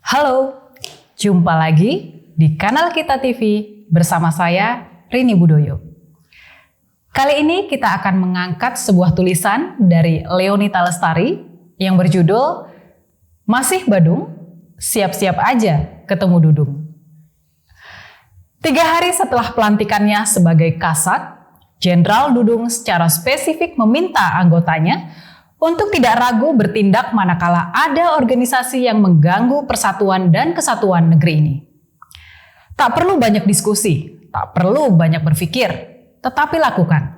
Halo, jumpa lagi di kanal Kita TV bersama saya, Rini Budoyo. Kali ini kita akan mengangkat sebuah tulisan dari Leonita Lestari yang berjudul Masih Badung, Siap-siap aja ketemu Dudung. 3 hari setelah pelantikannya sebagai Kasat, Jenderal Dudung secara spesifik meminta anggotanya untuk tidak ragu bertindak manakala ada organisasi yang mengganggu persatuan dan kesatuan negeri ini. Tak perlu banyak diskusi, tak perlu banyak berpikir, tetapi lakukan.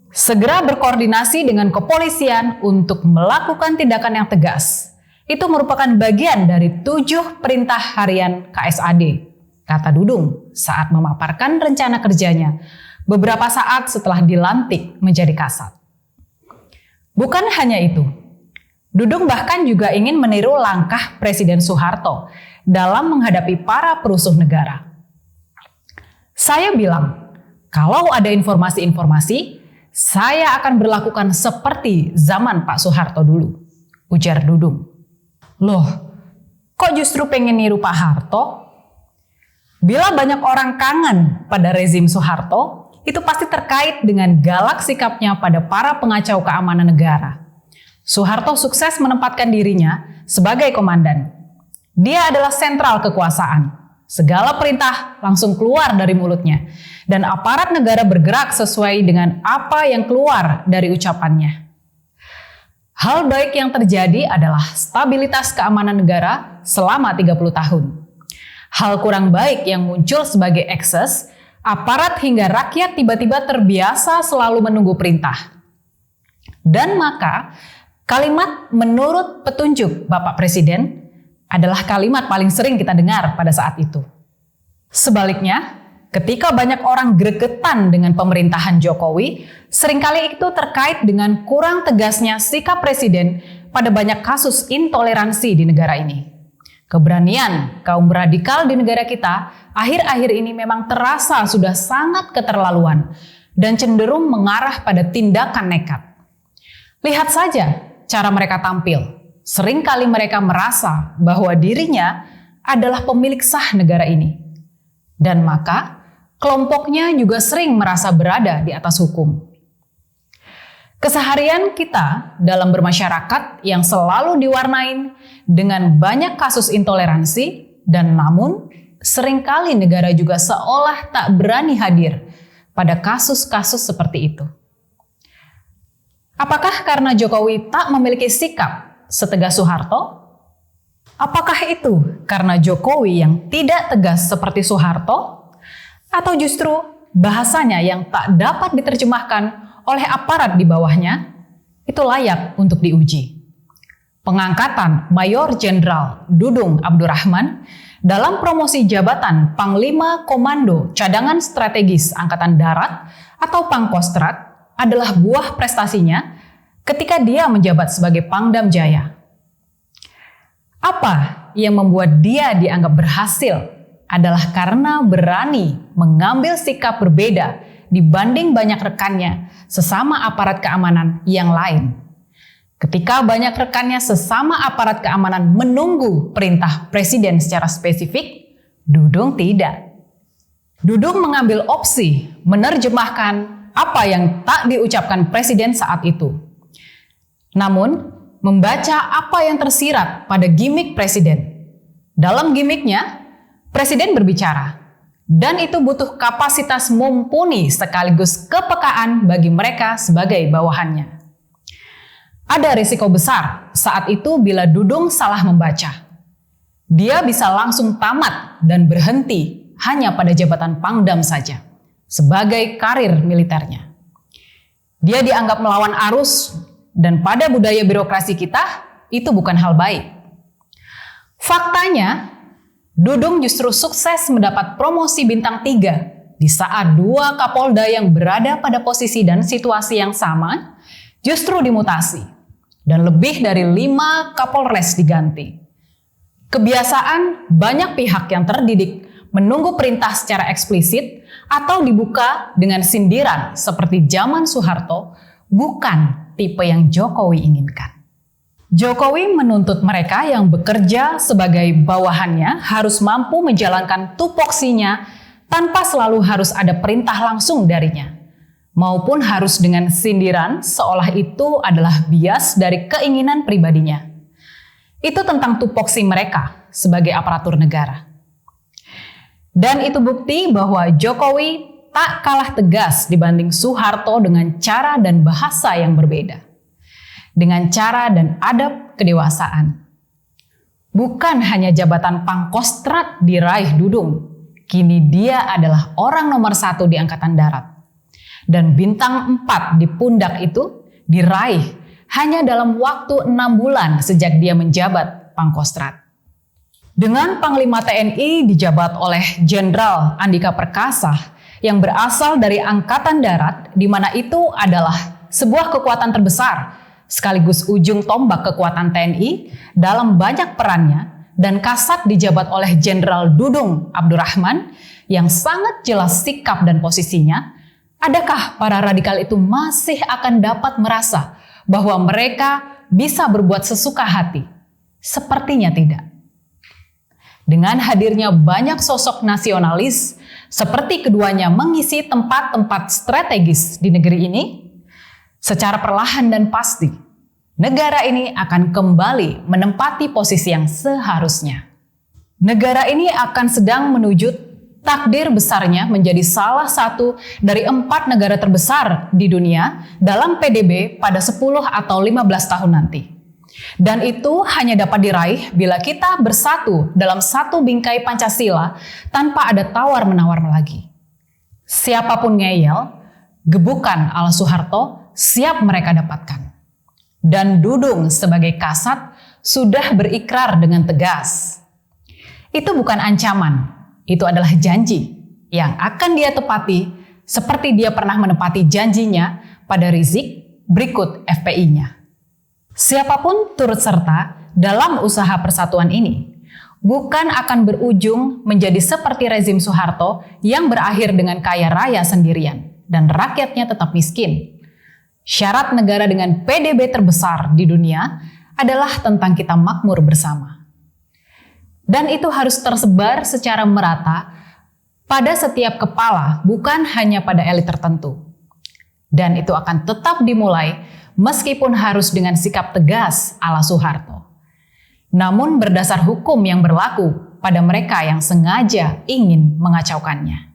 Segera berkoordinasi dengan kepolisian untuk melakukan tindakan yang tegas. Itu merupakan bagian dari 7 perintah harian KSAD, kata Dudung saat memaparkan rencana kerjanya beberapa saat setelah dilantik menjadi Kasat. Bukan hanya itu, Dudung bahkan juga ingin meniru langkah Presiden Soeharto dalam menghadapi para perusuh negara. Saya bilang, kalau ada informasi-informasi, saya akan berlakukan seperti zaman Pak Soeharto dulu, ujar Dudung. Loh, kok justru pengen niru Pak Harto? Bila banyak orang kangen pada rezim Soeharto, itu pasti terkait dengan galak sikapnya pada para pengacau keamanan negara. Soeharto sukses menempatkan dirinya sebagai komandan. Dia adalah sentral kekuasaan. Segala perintah langsung keluar dari mulutnya, dan aparat negara bergerak sesuai dengan apa yang keluar dari ucapannya. Hal baik yang terjadi adalah stabilitas keamanan negara selama 30 tahun. Hal kurang baik yang muncul sebagai ekses, aparat hingga rakyat tiba-tiba terbiasa selalu menunggu perintah. Dan maka, kalimat menurut petunjuk Bapak Presiden adalah kalimat paling sering kita dengar pada saat itu. Sebaliknya, ketika banyak orang gregetan dengan pemerintahan Jokowi, seringkali itu terkait dengan kurang tegasnya sikap Presiden pada banyak kasus intoleransi di negara ini. Keberanian kaum radikal di negara kita akhir-akhir ini memang terasa sudah sangat keterlaluan dan cenderung mengarah pada tindakan nekat. Lihat saja cara mereka tampil. Seringkali mereka merasa bahwa dirinya adalah pemilik sah negara ini. Dan maka kelompoknya juga sering merasa berada di atas hukum. Keseharian kita dalam bermasyarakat yang selalu diwarnai dengan banyak kasus intoleransi, dan namun seringkali negara juga seolah tak berani hadir pada kasus-kasus seperti itu. Apakah karena Jokowi tak memiliki sikap setegas Soeharto? Apakah itu karena Jokowi yang tidak tegas seperti Soeharto? Atau justru bahasanya yang tak dapat diterjemahkan oleh aparat di bawahnya? Itu layak untuk diuji. Pengangkatan Mayor Jenderal Dudung Abdurrahman dalam promosi jabatan Panglima Komando Cadangan Strategis Angkatan Darat atau Pangkostrat adalah buah prestasinya ketika dia menjabat sebagai Pangdam Jaya. Apa yang membuat dia dianggap berhasil adalah karena berani mengambil sikap berbeda dibanding banyak rekannya sesama aparat keamanan yang lain. Ketika banyak rekannya sesama aparat keamanan menunggu perintah Presiden secara spesifik, Dudung tidak. Dudung mengambil opsi menerjemahkan apa yang tak diucapkan Presiden saat itu. Namun, membaca apa yang tersirat pada gimik Presiden. Dalam gimiknya, Presiden berbicara, dan itu butuh kapasitas mumpuni sekaligus kepekaan bagi mereka sebagai bawahannya. Ada risiko besar saat itu bila Dudung salah membaca. Dia bisa langsung tamat dan berhenti hanya pada jabatan Pangdam saja, sebagai karir militernya. Dia dianggap melawan arus, dan pada budaya birokrasi kita, itu bukan hal baik. Faktanya, Dudung justru sukses mendapat promosi bintang 3 di saat 2 Kapolda yang berada pada posisi dan situasi yang sama justru dimutasi. Dan lebih dari 5 Kapolres diganti. Kebiasaan banyak pihak yang terdidik menunggu perintah secara eksplisit atau dibuka dengan sindiran seperti zaman Soeharto bukan tipe yang Jokowi inginkan. Jokowi menuntut mereka yang bekerja sebagai bawahannya harus mampu menjalankan tupoksinya tanpa selalu harus ada perintah langsung darinya, maupun harus dengan sindiran seolah itu adalah bias dari keinginan pribadinya. Itu tentang tupoksi mereka sebagai aparatur negara. Dan itu bukti bahwa Jokowi tak kalah tegas dibanding Soeharto dengan cara dan bahasa yang berbeda. Dengan cara dan adab kedewasaan. Bukan hanya jabatan Pangkostrat diraih Dudung, kini dia adalah orang nomor 1 di Angkatan Darat. Dan bintang 4 di pundak itu diraih hanya dalam waktu 6 bulan sejak dia menjabat Pangkostrat. Dengan Panglima TNI dijabat oleh Jenderal Andika Perkasa yang berasal dari Angkatan Darat, di mana itu adalah sebuah kekuatan terbesar sekaligus ujung tombak kekuatan TNI dalam banyak perannya, dan Kasat dijabat oleh Jenderal Dudung Abdurrahman yang sangat jelas sikap dan posisinya. Adakah para radikal itu masih akan dapat merasa bahwa mereka bisa berbuat sesuka hati? Sepertinya tidak. Dengan hadirnya banyak sosok nasionalis, seperti keduanya mengisi tempat-tempat strategis di negeri ini, secara perlahan dan pasti, negara ini akan kembali menempati posisi yang seharusnya. Negara ini akan sedang menuju takdir besarnya menjadi salah satu dari 4 negara terbesar di dunia dalam PDB pada 10 atau 15 tahun nanti. Dan itu hanya dapat diraih bila kita bersatu dalam satu bingkai Pancasila tanpa ada tawar-menawar lagi. Siapapun ngeyel, gebukan ala Soeharto siap mereka dapatkan. Dan Dudung sebagai Kasat sudah berikrar dengan tegas. Itu bukan ancaman, itu adalah janji yang akan dia tepati seperti dia pernah menepati janjinya pada Rizik berikut FPI-nya. Siapapun turut serta dalam usaha persatuan ini bukan akan berujung menjadi seperti rezim Soeharto yang berakhir dengan kaya raya sendirian dan rakyatnya tetap miskin. Syarat negara dengan PDB terbesar di dunia adalah tentang kita makmur bersama. Dan itu harus tersebar secara merata pada setiap kepala, bukan hanya pada elit tertentu. Dan itu akan tetap dimulai meskipun harus dengan sikap tegas ala Soeharto. Namun berdasar hukum yang berlaku pada mereka yang sengaja ingin mengacaukannya.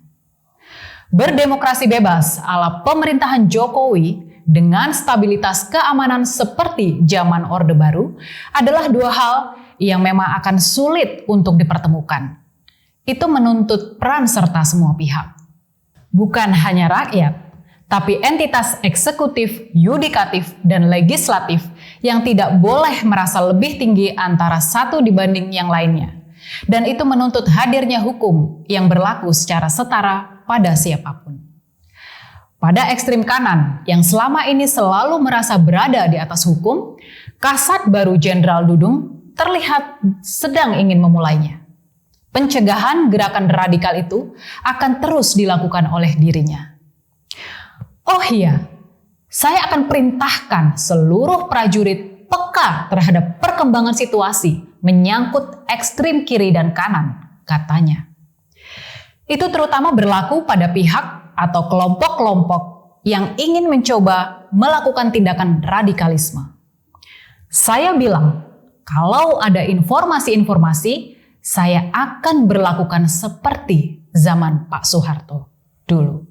Berdemokrasi bebas ala pemerintahan Jokowi dengan stabilitas keamanan seperti zaman Orde Baru adalah 2 hal yang memang akan sulit untuk dipertemukan. Itu menuntut peran serta semua pihak. Bukan hanya rakyat, tapi entitas eksekutif, yudikatif, dan legislatif yang tidak boleh merasa lebih tinggi antara satu dibanding yang lainnya. Dan itu menuntut hadirnya hukum yang berlaku secara setara pada siapapun. Pada ekstrim kanan yang selama ini selalu merasa berada di atas hukum, Kasat baru Jenderal Dudung terlihat sedang ingin memulainya. Pencegahan gerakan radikal itu akan terus dilakukan oleh dirinya. Oh iya, saya akan perintahkan seluruh prajurit peka terhadap perkembangan situasi menyangkut ekstrim kiri dan kanan, katanya. Itu terutama berlaku pada pihak atau kelompok-kelompok yang ingin mencoba melakukan tindakan radikalisme. Saya bilang, kalau ada informasi-informasi, saya akan berlakukan seperti zaman Pak Soeharto dulu.